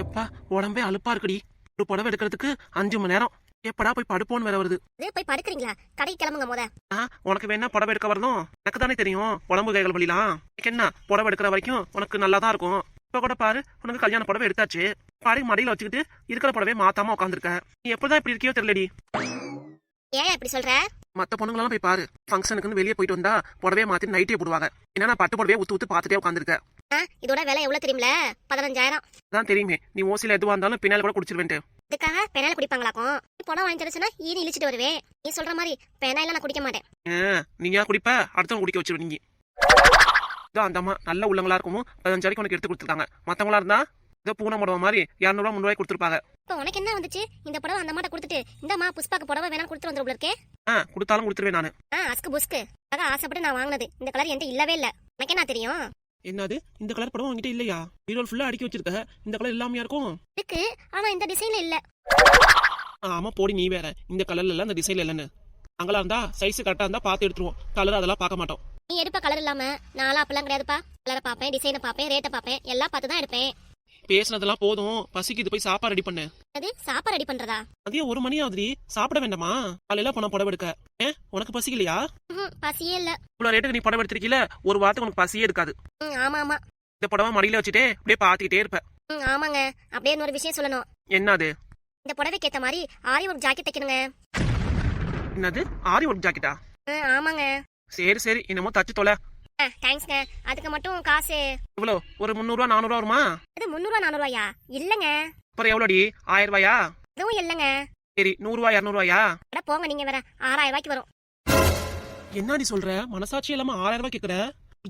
எப்பா உடம்பே அலுப்பா இருக்குடி. ஒரு புடவை எடுக்கிறதுக்கு 5 மணி நேரம். எப்படா போய் படுப்போன்னு வேற வருது. போய் படுக்கிறீங்களா? கடைக்கு கிளம்புங்க மொத. உனக்கு வேணா புடவை எடுக்க வரணும். எனக்கு தானே தெரியும் உடம்பு கைகள் வலிலாம். என்ன புடவை எடுக்கிற வரைக்கும் உனக்கு நல்லா தான் இருக்கும். இப்ப கூட பாரு, உனக்கு கல்யாண புடவை எடுத்தாச்சு. பாடி மடியில வச்சுக்கிட்டு இருக்கிற புடவை மாத்தாம உட்காந்துருக்க. நீ எப்படிதான் இப்படி இருக்கியோ தெரியலடி. ஏன் இப்படி சொல்ற? மத்த பொண்ணுங்களெல்லாம் போய் பாரு, ஃபங்க்ஷனுக்குன்னு வெளியே போயிட்டு வந்தா புடவையை மாத்தி நைட்டே போடுவாங்க. என்ன நான் பட்டு புடவையை ஊத்து பாத்துட்டே உட்காந்துருக்க. இதோட விலை எவ்வளவு தெரியுமில? 15,000. அதான் தெரியுமே, நீ ஓசில எதுவா இருந்தாலும் பின்னால கூட குடிச்சிருவேன்ட்டு. இதுக்காக பெனால குடிப்பாங்களாக்கும். போனா வாங்கி தரச்சுன்னா ஈனி இழிச்சிட்டு வருவேன். நீ சொல்ற மாதிரி பெனாயில நான் குடிக்க மாட்டேன். நீங்க குடிப்ப, அடுத்தவங்க குடிக்க வச்சிருவீங்க. இதான் அந்த அம்மா நல்ல உள்ளங்களா இருக்கும். 15 உனக்கு எடுத்து கொடுத்துருக்காங்க. மத்தவங்களா இருந்தா இதோ பூனை புடவை மாதிரி 200 ரூபா 300 கொடுத்துருப்பாங்க. இப்போ உனக்கு என்ன வந்துச்சு? இந்த புடவை அந்த மாட்ட கொடுத்துட்டு இந்தம்மா புஷ்பாக்கு புடவை வேணா கொடுத்துட்டு வந்துருப்ல இருக்கே. கொடுத்தாலும் கொடுத்துருவேன் நானு. அஸ்கு புஸ்கு அதான் ஆசைப்பட்டு நான் வாங்கினது. இந்த கலர் என்கிட்ட இல்லவே இல்ல. உனக்கு என்ன தெரியும்? என்னது இந்த கலர் புடவை உங்ககிட்ட இல்லையா? பீரோல் ஃபுல்லா அடுக்கி வச்சிருக்க. இந்த கலர் இல்லாமையா இருக்கும்? இருக்கு, ஆனா இந்த டிசைன்ல இல்ல. ஆமா போடி, நீ வேற. இந்த கலர்ல இல்ல, இந்த டிசைன்ல இல்லன்னு. அங்கெல்லாம் இருந்தா சைஸ் கரெக்டா இருந்தா பார்த்து எடுத்துருவோம். கலர் அதெல்லாம் பார்க்க மாட்டோம். நீ எடுப்ப கலர் இல்லாம. நான்லாம் அப்பெல்லாம் கிடையாதுப்பா. கலரை பாப்பேன், டிசைனை பாப்பேன், ரேட்டை பாப்பேன், எல்லாம் பார்த்து தான் எடுப்பேன். பேசுனதெல்லாம் போதும், பசிக்குது, போய் சாப்பாடு ரெடி பண்ணு. அது சாப்பாடு ரெடி பண்றதா? அதே 1 மணி ஆகுதுடி, சாப்பிட வேண்டாமா? காலையில போன புடவை எடுக்க. உனக்கு பசிக்கலையா? பசியே இல்ல. இவ்வளவு ரேட்டுக்கு நீ புடவை எடுத்திருக்கீல, ஒரு வாரத்துக்கு உனக்கு பசியே இருக்காது. ஆமா ஆமா. இந்த புடவை மடியில வச்சுட்டே அப்படியே பாத்துக்கிட்டே இருப்ப. ஆமாங்க. அப்படியே இன்னொரு விஷயம் சொல்லணும். என்னது? இந்த புடவைக்கு ஏத்த மாதிரி ஆரி ஒரு ஜாக்கெட் தைக்கணுங்க. என்னது ஆரி ஒர்க் ஜாக்கெட்டா? ஆமாங்க. சரி சரி, என்னமோ தச்சு தொலை. தேங்க்ஸ்ங்க. அதுக்கு மட்டும் காசு எவ்வளோ? ஒரு 300 ரூபா 400 ரூபா வருமா? அது 300 400 ரூபாயா? இல்லங்க. அப்புறம் எவ்வளோடி? 1000 ரூபாயா? அதுவும் இல்லங்க. சரி 100 ரூபா 200 ரூபாயா? அட போங்க, நீங்க வேற 6000 ரூபாய்க்கு வரும். என்னடி சொல்ற? மனசாட்சி இல்லாம 6000 ரூபாய் கேக்குற?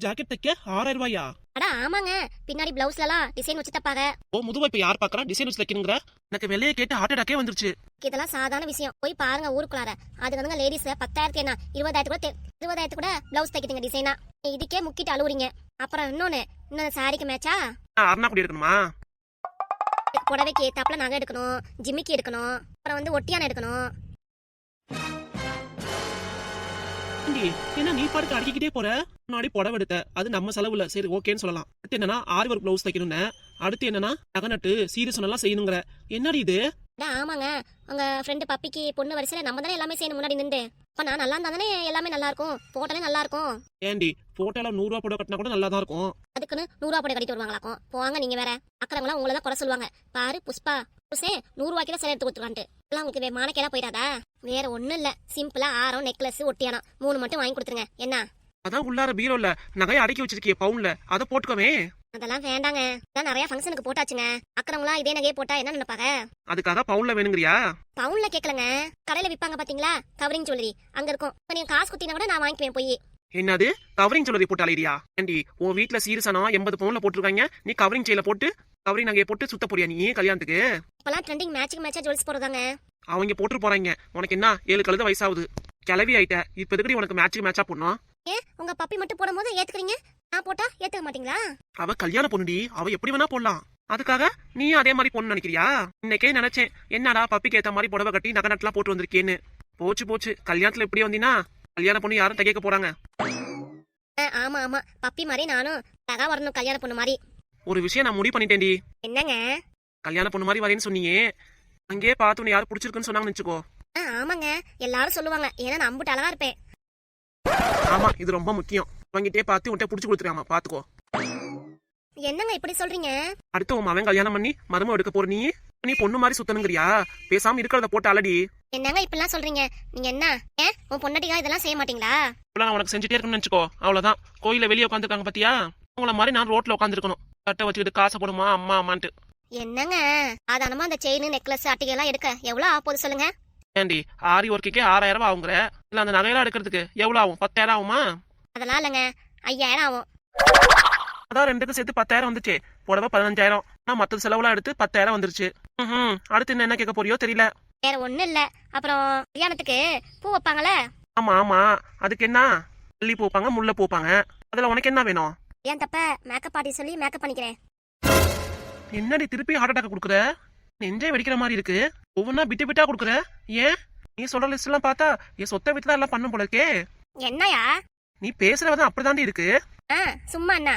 ஜாக்கெட் தைக்க 6000 ரூபாயா? அட ஆமாங்க. பின்னாடி பிளவுஸ்லலாம் டிசைன் வச்சு தப்பாங்க. ஓ முதுவா இப்ப யார் பாக்குறா? டிசைன் வச்சு தைக்கணுங்கற? எனக்கு வெளியே கேட்டு ஹார்ட் அட்டாக்கே வந்துருச்சு. இதெல்லாம் சாதாரண விஷயம். போய் பாருங்க ஊருக்குள்ளார. அது வந்து லேடிஸ் 10,000 என்ன 20,000 கூட 20,000 கூட பிளவுஸ் தைக்கிதுங்க டிசைனா. இதுக்கே முக்கிட்டு அழுவுறீங்க. அப்புறம் இன்னொன்னு சாரிக்கு மேட்சா அருணா குடி எடுக்கணுமா? புடவைக்கு ஏத்தாப்புல நகை எடுக்கணும், ஜிமிக்கி எடுக்கணும், அப்புறம் வந்து ஒட்டியான எடுக்கணும். என்ன நீ பாட்டுக்கு அடிக்கிட்டே போற? முன்னாடி புடவை எடுத்த, அது நம்ம செலவுல, சரி ஓகேன்னு சொல்லலாம். அடுத்து என்னன்னா ஆரி ஒர்க் பிளவுஸ் தைக்கணும்னு. அடுத்து என்னன்னா நகநட்டு சீரியஸ் எல்லாம் செய்யணுங்கிற. என்னடி இது? ஆமாங்க. உங்க ஃப்ரெண்டு பப்பிக்கு பொண்ணு வரிசையில நம்ம தானே எல்லாமே செய்யணும் முன்னாடி நின்று. அப்ப நான் நல்லா இருந்தா தானே எல்லாமே நல்லா இருக்கும், போட்டாலே நல்லா இருக்கும். ஏண்டி போட்டால 100 ரூபா புடவை கட்டினா கூட நல்லா தான் இருக்கும். அதுக்குன்னு 100 ரூபா புடவை கட்டிட்டு வருவாங்களாக்கும். போவாங்க நீங்க வேற. அக்கறவங்களாம் உங்களை தான் குறை சொல்லுவாங்க. பாரு புஷ்பா புருஷே 100 ரூபாய்க்கு தான் சிலை எடுத்து கொடுத்துருவான்ட்டு. எல்லாம் உங்களுக்கு மானக்கேலாம் போயிடாதா? வேற ஒண்ணும் இல்ல, சிம்பிளா ஆரம் நெக்லஸ் ஒட்டியானம் 3 மட்டும் வாங்கி கொடுத்துருங்க. என்ன? அதான் உள்ளார பீரோல நகையை அடக்கி வச்சிருக்கிய பவுன்ல, அதை போட்டுக்கவே. அதெல்லாம் வேண்டாங்க. அதான் நிறைய ஃபங்க்ஷனுக்கு போட்டாச்சுங்க. அக்கறவங்களா இதே நகையை போட்டா என்ன நினைப்பாங்க? அதுக்காக பவுன்ல வேணுங்கறியா? பவுன்ல கேட்கலங்க. கடையில விப்பாங்க பாத்தீங்களா, கவரிங் ஜுவல்லரி, அங்க இருக்கும். நீங்க காசு குத்தினா கூட நான் வாங்கிக்குவேன் போய். என்னது கவரிங் ஜுவல்லரி போட்டாலேடியா? ஏண்டி உன் வீட்டுல சீரியஸானா 80 பவுன்ல போட்டுருக்காங்க, நீ கவரிங் செய்யல போட்டு கவரிங் நகையை போட்டு சுத்த போறியா நீ கல்யாணத்துக்கு? இப்பெல்லாம் ட்ரெண்டிங் மேட்சிங் மேட்சா ஜுவல்ஸ் போடுறாங்க. அவங்க போட்டு போறாங்க. உனக்கு என்ன 7 கழுத வயசாகுது, கிளவி ஆயிட்ட. இப்ப எதுக்கு உனக்கு மேட்சிங் மேட்சா போடணும்? ஏன் உங்க பப்பி மட்டும் போடும்போது ஏத்துக்கிறீங்க, நான் போட்டா ஏத்துக்க மாட்டீங்களா? அவ கல்யாண பொண்ணுடி, அவ எப்படி வேணா போடலாம். அதுக்காக நீ அதே மாதிரி பொண்ணு நினைக்கிறியா? இன்னைக்கே நினைச்சேன், என்னடா பப்பிக்கு ஏத்த மாதிரி புடவை கட்டி நகை நட்டுலாம் போட்டு வந்திருக்கேன்னு. போச்சு போச்சு, கல்யாணத்துல இப்படி வந்தீங்கன்னா கல்யாண பொண்ணு யாரும் தைக்க போறாங்க. ஆமா ஆமா, பப்பி மாதிரி நானும் அழகா வரணும், கல்யாண பொண்ணு மாதிரி. ஒரு விஷயம் நான் முடிவு பண்ணிட்டேன்டி. என்னங்க? கல்யாண பொண்ணு மாதிரி வரேன்னு சொன்னியே, அங்கேயே பார்த்து உன்னை யாரும் பிடிச்சிருக்குன்னு சொன்னாங்கன்னு வச்சுக்கோ. ஆமாங்க, எல்லாரும் சொல்லுவாங்க. ஏன்னா நான் அம்புட்டு அழகா இருப்பேன். ஆமா, இது ரொம்ப முக்கியம். வாங்கிட்டே பார்த்து உன்கிட்ட புடிச்சு கொடுத்துருக்காமா, பாத்துக்கோ. என்னங்க இப்படி சொல்றீங்க? அடுத்து உன் அவன் கல்யாணம் பண்ணி மரும எடுக்க போற நீ பொண்ணு மாதிரி சுத்தணுங்கிறியா? பேசாம இருக்கிறத போட்டு அலடி. என்னங்க இப்படிலாம் சொல்றீங்க? நீங்க என்ன உன் பொண்டாட்டிக்கா இதெல்லாம் செய்ய மாட்டீங்களா? நான் உனக்கு செஞ்சுட்டே இருக்கணும்னு நினைச்சுக்கோ, அவ்வளவுதான். கோயில வெளியே உட்காந்துருக்காங்க பாத்தியா, உங்கள மாதிரி நான் ரோட்ல உட்காந்துருக்கணும். கட்டை வச்சுக்கிட்டு காசை போடுமா அம்மா அம்மான்ட்டு. என்னங்க சாதாரணமா அந்த செயின் நெக்லஸ் அட்டிகை எல்லாம் எடுக்க எவ்வளவு ஆகுது சொல்லுங்க? ஏண்டி ஆரி ஒர்க்குக்கே 6000 ரூபாய் ஆகுங்கிற, இல்ல அந்த நகையெல்லாம் எடுக்கிறதுக்கு எவ்வளவு ஆகும்? 10,000 ஆகுமா? அதெல்லாம் இல்லைங்க, 5000 ஆகும். அதான் ரெண்டுக்கும் சேர்த்து 10,000 வந்துச்சு. புடவை 15,000, நான் மத்த செலவுலாம் எடுத்து 10,000 வந்துருச்சு. அடுத்து என்ன கேட்க போறியோ தெரியல. வேற ஒண்ணும் இல்ல. அப்புறம் கல்யாணத்துக்கு பூ வைப்பாங்கல்ல? ஆமா ஆமா, அதுக்கு என்ன? மல்லி பூ வைப்பாங்க, முல்லை பூ வைப்பாங்க. அதுல உனக்கு என்ன வேணும்? ஏன் தப்ப மேக்கப் ஆர்டிஸ்ட் சொல்லி மேக்கப் பண்ணிக்கிறேன். என்னடி திருப்பி ஹார்ட் அட்டாக் கொடுக்குற? நெஞ்சே வெடிக்கிற மாதிரி இருக்கு. ஒவ்வொன்னா பிட்டு பிட்டா கொடுக்குற. ஏன் நீ சொல்ற லிஸ்ட் எல்லாம் பார்த்தா என் சொத்தை விட்டு தான் எல்லாம் பண்ணும் போல இருக்கே. என்னயா நீ பேசுறவதான் அப்படிதாண்டி இருக்கு. சும்மா அண்ணா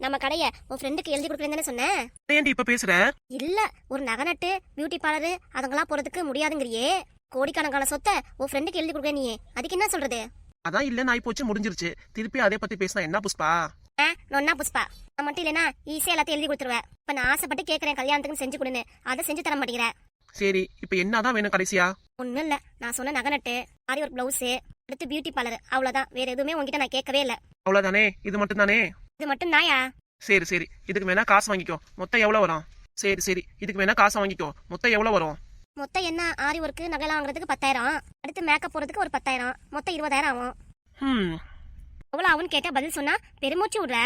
நம்ம கடைய உன் ஃப்ரெண்டுக்கு எழுதி கொடுக்குறேன்னு தானே சொன்னேன். ஏன்டி இப்ப பேசுற? இல்ல ஒரு நகை நட்டு பியூட்டி பார்லரு அதெல்லாம் போறதுக்கு முடியாதுங்கிறியே. கோடிக்கணக்கான சொத்தை உன் ஃப்ரெண்டுக்கு எழுதி கொடுக்குற நீ அதுக்கு என்ன சொல்றது? அதான் இல்ல நாய் போச்சு முடிஞ்சிருச்சு. திருப்பி அதே பத்தி பேசினா என்ன புஷ்பா? நொன்னா புஷ்பா நான் மட்டும் இல்லைன்னா ஈஸியா எல்லாத்தையும் எழுதி கொடுத்துருவேன். இப்ப நான் ஆசைப்பட்டு கேட்கறேன் கல்யாணத்துக்கு செஞ்சு கொடுன்னு, அதை செஞ்சு தர மாட்டேங்கிற. சரி இப்ப என்னதான் வேணும் கடைசியா? ஒண்ணும் இல்ல, நான் சொன்ன நகை நட்டு ஆரி ஒரு பிளவுஸ் அடுத்து பியூட்டி பார்லர் அவ்வளவுதான். வேற எதுவுமே உங்ககிட்ட நான் கேட்கவே இல்ல. அவ்வளவுதானே? இது மட்டும் தானே? இது மட்டும் தாயா? சரி சரி இதுக்கு வேணா காசு வாங்கிக்கோ. மொத்தம் எவ்வளவு வரும்? சரி சரி இதுக்கு வேணா காசு வாங்கிக்கோ. மொத்தம் எவ்வளவு வரும்? மொத்தம் என்ன ஆரி ஒர்க்கு நகைலாம் வாங்குறதுக்கு 10,000, அடுத்து மேக்கப் போறதுக்கு ஒரு 10,000, மொத்தம் 20,000 ஆகும். எவ்வளவு ஆகும்னு கேட்டா பதில் சொன்னா பெருமூச்சு விடுற.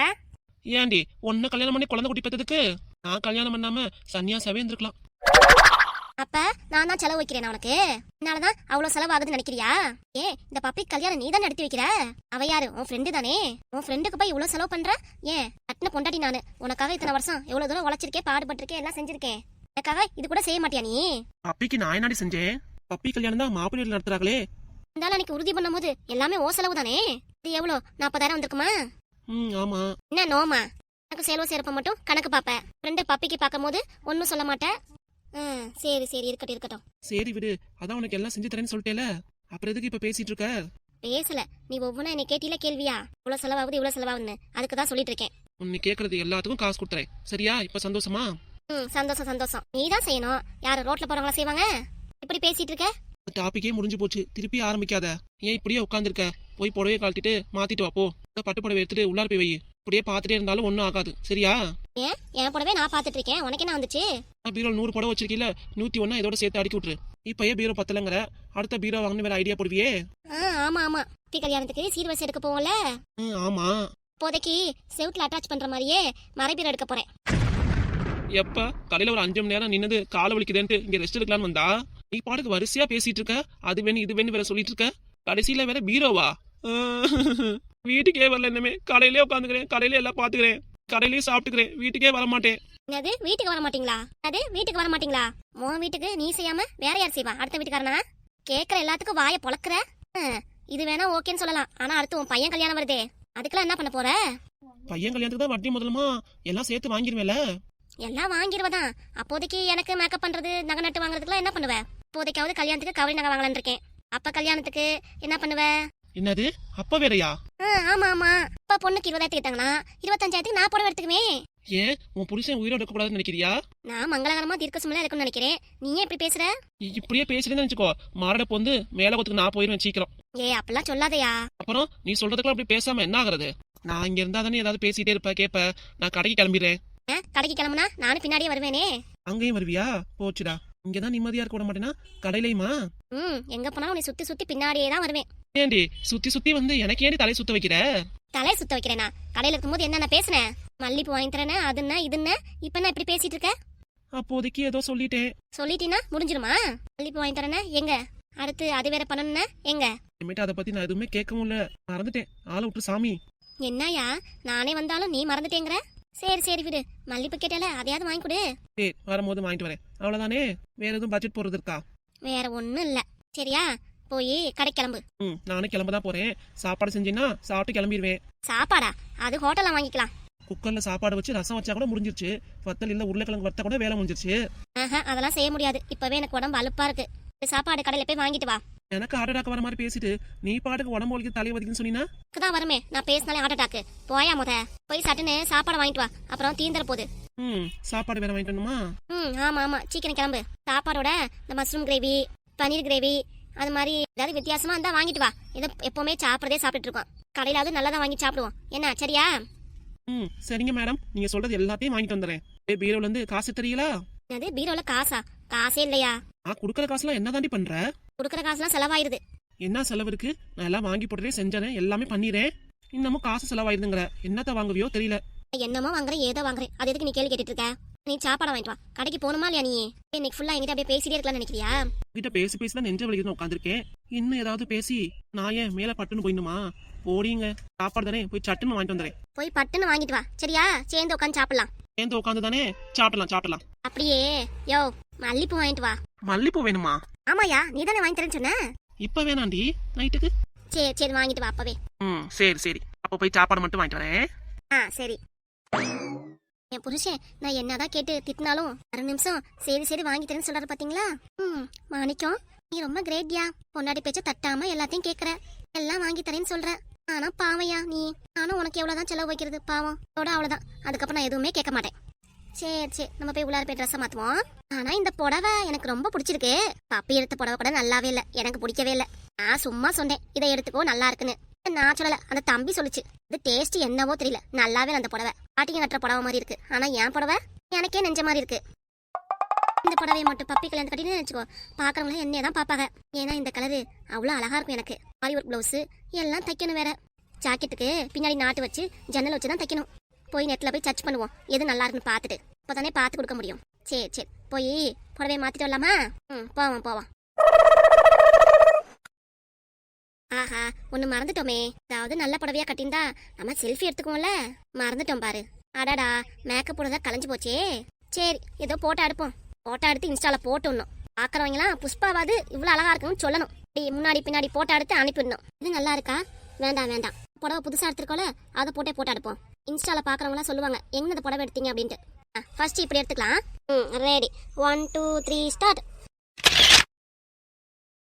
ஏண்டி ஒன்னு கல்யாணம் பண்ணி குழந்தை குட்டி பெற்றதுக்கு நான் கல்யாணம் பண்ணாம சன்னியாசாவே இருந்திருக்கலாம். அப்ப நான் தான் செலவு வைக்கிறேன் உனக்கு. என்னாலதான் அவ்வளவு செலவு ஆகுதுன்னு நினைக்கிறியா? இந்த பப்ளிக் கல்யாணம் நீ தான் நடத்தி வைக்கிற. அவ யாரு? உன் ஃப்ரெண்டு தானே. உன் ஃப்ரெண்டுக்கு போய் இவ்வளவு செலவு பண்ற. கட்டின பொண்டாட்டி நானு. உனக்காக இத்தனை வருஷம் எவ்வளவு தூரம் உழைச்சிருக்கேன், பாடுபட்டிருக்கேன், எல்லாம் செஞ்சிருக்கேன். எனக்காக இது கூட செய்ய மாட்டியா நீ? பப்பிக்கு நான் என்னடி செஞ்சேன்? பப்பி கல்யாணம் தான் மாப்பிள்ளை நடத்துறாங்களே. இருந்தாலும் அன்னைக்கு உறுதி பண்ணும் போது எல்லாமே ஓ செலவு தானே. இது எவ்வளவு 40,000 வந்திருக்குமா? ஆமா. என்ன நோமா? எனக்கு செலவு சேர்ப்ப மட்டும் கணக்கு பாப்ப. ஃப்ரெண்டு பப்பிக்கு பார்க்கும் போது ஒன்னும் சொல்ல மாட்டேன். சரி சரி இருக்கட்டும் இருக்கட்டும். சரி விடு, அதான் உனக்கு எல்லாம் செஞ்சு தரேன்னு சொல்லிட்டேல, அப்புறம் எதுக்கு இப்ப பேசிட்டு இருக்க? பேசல, நீ ஒவ்வொன்னா என்ன கேட்டில கேள்வியா? இவ்வளவு செலவாகுது இவ்வளவு செலவாகுதுன்னு அதுக்கு தான் சொல்லிட்டு இருக்கேன். உன்னை கேக்குறது எல்லாத்துக்கும் காசு கொடுத்துறேன் சரியா? இப்ப சந்தோஷமா? சந்தோஷம் சந்தோஷம். நீ தான் செய்யணும். யாரு ரோட்ல போறவங்களா செய்வாங்க? இப்படி பேசிட்டு இருக்க. டாபிக்கே முடிஞ்சு போச்சு, திருப்பி ஆரம்பிக்காத. ஏன் இப்படியே உட்காந்துருக்க? போய் புடவையை கழட்டிட்டு மாத்திட்டு வா போ. பட்டு புடவை எடுத்துட்டு உள்ளார போய் வை. இப்படியே பாத்துட்டே இருந்தாலும் ஒன்னும் ஆகாது சரியா? என் புடவை நான் பாத்துட்டு இருக்கேன், உனக்கு என்ன வந்துச்சு? பீரோ 100 புடவை வச்சிருக்கீல, 101 இதோட சேர்த்து அடுக்கி விட்டுரு. இப்பயே பீரோ பத்தலங்கிற, அடுத்த பீரோ வாங்கணும் வேற ஐடியா போடுவியே? ஆமா ஆமா, கல்யாணத்துக்கு சீர்வரிசை எடுக்க போவோம்ல. ஆமா. இப்போதைக்கு செவுட்ல அட்டாச் பண்ற மாதிரியே மறைபீரோ எடுக்க போறேன். எப்ப கடையில ஒரு 5 மணி நேரம் நின்னது கால வலிக்குதுன்ட்டு இங்க ரெஸ்ட் எடுக்கலான்னு வந்தா, நீ பாட்டுக்கு வரிசையா பேசிட்டு இருக்க. அது வேணும் இது வேணும் வேற சொல்லிட்டு இருக்க. கடைசியில வேற பீரோவா? வீட்டுக்கே வரல, என்னமே கடையிலே உட்காந்துக்கிறேன், கடையில எல்லாம் பாத்துக்கிறேன், கடையிலேயே சாப்பிட்டுக்கிறேன், வீட்டுக்கே வர மாட்டேன். அது வீட்டுக்கு வர மாட்டீங்களா? அது வீட்டுக்கு வர மாட்டீங்களா? உன் வீட்டுக்கு நீ செய்யாம வேற யார் செய்வா? அடுத்த வீட்டுக்காரனா? கேக்குற எல்லாத்துக்கும் வாயை பொளக்குற. இது வேணா ஓகேன்னு சொல்லலாம், ஆனா அடுத்து உன் பையன் கல்யாணம் வருதே, அதுக்கெல்லாம் என்ன பண்ண போற? பையன் கல்யாணத்துக்கு தான் வட்டி முதலுமா எல்லாம் சேர்த்து வாங்கிருவேல. எல்லாம் வாங்கிடுவதான். அப்போதைக்கு எனக்கு மேக்கப் பண்றது நகை நட்டு வாங்குறதுக்குலாம் என்ன பண்ணுவ? இப்போதைக்காவது கல்யாணத்துக்கு கவரி நகை வாங்கலான்னு இருக்கேன். அப்ப கல்யாணத்துக்கு என்ன பண்ணுவ? என்னது அப்ப வேறயா? ஆமா ஆமா, இப்ப பொண்ணுக்கு 20,000 கேட்டாங்கன்னா 25,000 நான் புடவை எடுத்துக்குமே. ஏன் உன் புருஷன் உயிரோட இருக்க கூடாதுன்னு நினைக்கிறியா? நான் மங்களகரமா தீர்க்க சுமலா இருக்குன்னு நினைக்கிறேன். நீ ஏன் இப்படி பேசுற? இப்படியே பேசுறேன்னு நினைச்சுக்கோ, மாரடப்பு வந்து மேலகத்துக்கு நான் போயிருவேன் சீக்கிரம். அப்பெல்லாம் சொல்லாதயா. அப்புறம் நீ சொல்றதுக்குலாம் அப்படி பேசாம என்ன ஆகுறது? நான் இங்க இருந்தா தானே ஏதாவது பேசிட்டே இருப்ப கேப்ப. நான் கடைக்கு கிளம்பிடுறேன். கடைக்கு கிளம்புனா நானும் பின்னாடியே வருவேனே. அங்கேயும் வருவியா? போச்சுடா, இங்கதான் நிம்மதியா இருக்க விட மாட்டேனா கடையிலயுமா? எங்க போனாலும் உன்னை சுத்தி சுத்தி பின்னாடியே தான் வருவேன். ஏண்டி சுத்தி சுத்தி வந்து எனக்கு ஏண்டி தலை சுத்த வைக்கிற? தலை சுத்த வைக்கிறேனா? கடையில இருக்கும்போது என்ன பேசுனேன்? மல்லிப்பூ வாங்கி தரேன்னு அதுன்னா இதுன்னு, இப்ப நான் இப்படி பேசிட்டு இருக்க? அப்போதைக்கு ஏதோ சொல்லிட்டேன். சொல்லிட்டீனா முடிஞ்சிருமா? மல்லிப்பூ வாங்கி தரேன்னு எங்க? அடுத்து அது வேற பண்ணணும்னா எங்க? இனிமேட்டு அதை பத்தி நான் எதுவுமே கேட்கவும் இல்ல, மறந்துட்டேன். ஆளை விட்டு சாமி. என்னயா நானே வந்தாலும் நீ மறந்துட்டேங்கிற? சரி சரி விடு, மல்லிப்பூ கேட்டால அதையாவது வாங்கி கொடு. சரி வரும்போது வாங்கிட்டு வரேன், அவ்வளவுதானே? வேற எதுவும் பட்ஜெட் போறது இருக்கா? வேற ஒண்ணும் இல்ல சரியா? போய் கடை கிளம்பு. நானும் கிளம்பதான் போறேன். சாப்பாடு செஞ்சீங்கன்னா சாப்பிட்டு கிளம்பிடுவேன். சாப்பாடா? அது ஹோட்டல்ல வாங்கிக்கலாம். குக்கர்ல சாப்பாடு வச்சு ரசம் வச்சா கூட முடிஞ்சிருச்சு. வத்தல் இல்ல உருளைக்கிழங்கு வறுத்தா கூட வேலை முடிஞ்சிருச்சு. அதெல்லாம் செய்ய முடியாது, இப்பவே எனக்கு உடம்பு அலுப்பா இருக்கு. சாப்பாடு கடையில போய் வாங்கிட்டு வா. எனக்கு ஹார்ட் அட்டாக் வர மாதிரி பேசிட்டு நீ பாட்டுக்கு உடம்பு வலிக்கு தலை வலிக்குன்னு சொன்னீங்கன்னா தான் வருமே. நான் பேசினாலே ஹார்ட் அட்டாக். போயா முத போய் சட்டுன்னு சாப்பாடு வாங்கிட்டு வா, அப்புறம் தீந்துற போகுது. சாப்பாடு வேற வாங்கிட்டு வரணுமா? ஆமா ஆமா சீக்கிரம் கிளம்பு. சாப்பாடோட இந்த மஷ்ரூம் கிரேவி, பன்னீர் கிரேவி, அது மாதிரி ஏதாவது வித்தியாசமா இருந்தா வாங்கிட்டு வா. இதை எப்பவுமே சாப்பிடறதே சாப்பிட்டு இருக்கோம், கடையிலாவது நல்லதா வாங்கி சாப்பிடுவோம் என்ன சரியா? சரிங்க மேடம், நீங்க சொல்றது எல்லாத்தையும் வாங்கிட்டு வந்துடுறேன். பீரோல இருந்து காசு தெரியலா? அது பீரோல காசா? காசே இல்லையா? குடுக்கற காசுலாம் என்ன தாண்டி பண்ற? குடுக்கற காசுலாம் செலவாயிருது. என்ன செலவு இருக்கு? நான் எல்லாம் வாங்கி போட்டுறேன், செஞ்சேன், எல்லாமே பண்ணிடுறேன். இன்னமும் காசு செலவாயிருதுங்கிற. என்னத்த வாங்குவியோ தெரியல. என்னமோ வாங்குறேன் ஏதோ வாங்குறேன், அது எதுக்கு நீ கேள்வி கேட்டுட்டு இருக்க? நீ சாப்பாடு வாங்கிட்டு வா. கடைக்கு போகணுமா இல்லையா? நீ இன்னைக்கு ஃபுல்லா என்கிட்ட அப்படியே பேசிட்டே இருக்கலாம்னு நினைக்கிறியா? கிட்ட பேசி பேசி தான் நெஞ்ச வலிக்குதுன்னு உட்காந்துருக்கேன். இன்னும் ஏதாவது பேசி நான் ஏன் மேல பட்டுன்னு போயிடுமா? போடிங்க, சாப்பாடு தானே, போய் சட்டுன்னு வாங்கிட்டு வந்துடுறேன். போய் பட்டுன்னு வாங்கிட்டு வா சரியா? சேர்ந்து உட்காந்து சாப்பிடலாம். சேர்ந்து உட்காந்து தானே சாப்பிடலாம். அப்படியே யோ மல்லிப்பூ வாங்கிட்டு வா. மல்லிப்பூ வேணுமா? ஆமாயா, நீ தானே வாங்கி தரேன்னு சொன்ன. இப்ப வேணாண்டி, நைட்டுக்கு. சரி வாங்கிட்டு வா அப்பவே. சரி அப்போ போய் சாப்பாடு மட்டும் வாங்கிட்டு வரேன். ஆ சரி. என் புருஷன் நான் என்னதான் கேட்டு திட்டினாலும் 1 நிமிஷம் சரி சரி வாங்கி தரேன்னு சொல்றாரு பாத்தீங்களா? மாணிக்கம் நீ ரொம்ப கிரேட்யா. பொண்டாடி பேச்ச தட்டாம எல்லாத்தையும் கேக்குற, எல்லாம் வாங்கி தரேன்னு சொல்ற. ஆனா பாவையா நீ, நானும் உனக்கு எவ்வளவுதான் செலவு வைக்கிறது பாவம். அவ்வளவுதான். அதுக்கப்புறம் நான் எதுவுமே கேட்க மாட்டேன். சரி நம்ம போய் உள்ளார போய் ட்ரெஸ்ஸை மாத்துவோம். ஆனா இந்த புடவை எனக்கு ரொம்ப பிடிச்சிருக்கு. பப்பி எடுத்த புடவை கூட நல்லாவே இல்ல, எனக்கு பிடிக்கவே இல்ல. நான் சும்மா சொன்னேன் இதை எடுத்துக்கோ நல்லா இருக்குன்னு. நான் சொல்லல, அந்த தம்பி சொல்லுச்சு. இது டேஸ்ட் என்னவோ தெரியல, நல்லாவே இல்ல அந்த புடவை. பாட்டிங்க கட்டுற புடவை மாதிரி இருக்கு, ஆனா என் புடவை எனக்கே நெஞ்ச மாதிரி இருக்கு. இந்த புடவையை மட்டும் பப்பி கல்யாணம் கட்டினு நினைச்சுக்கோ, பாக்குறவங்களும் என்னைய தான் பாப்பாங்க. ஏன்னா இந்த கலரு அவ்வளவு அழகா இருக்கும் எனக்கு. ஆரி ஒர்க் பிளவுஸ் எல்லாம் தைக்கணும் வேற. ஜாக்கெட்டுக்கு பின்னாடி நாட்டு வச்சு ஜன்னல் வச்சு தான் தைக்கணும். போய் நெட்ல போய் சர்ச் பண்ணுவோம் எது நல்லா இருக்குன்னு பார்த்துட்டு, அப்பதானே பார்த்து கொடுக்க முடியும். சரி போய் புடவையை மாத்திட்டு வரலாமா? போவோம். ஆஹா ஒண்ணு மறந்துட்டோமே. அதாவது நல்ல புடவையா கட்டியிருந்தா நம்ம செல்ஃபி எடுத்துக்குவோம்ல, மறந்துட்டோம் பாரு. அடாடா மேக்கப் போடுறதா கலைஞ்சு போச்சே. சரி ஏதோ போட்டோ எடுப்போம். போட்டோ எடுத்து இன்ஸ்டால போட்டுடணும். பாக்குறவங்களாம் புஷ்பாவாது இவ்வளவு அழகா இருக்குன்னு சொல்லணும். முன்னாடி பின்னாடி போட்டோ எடுத்து அனுப்பிடணும். இது நல்லா இருக்கா? வேண்டாம். புடவை புதுசா எடுத்துருக்கோல, அதை போட்டோ எடுப்போம். இன்ஸ்டால பாக்குறவங்களாம் சொல்லுவாங்க எங்க புடவை எடுத்தீங்க அப்படின்ட்டு. ஃபர்ஸ்ட் இப்படி எடுத்துக்கலாம். Ready 1 2 3 start.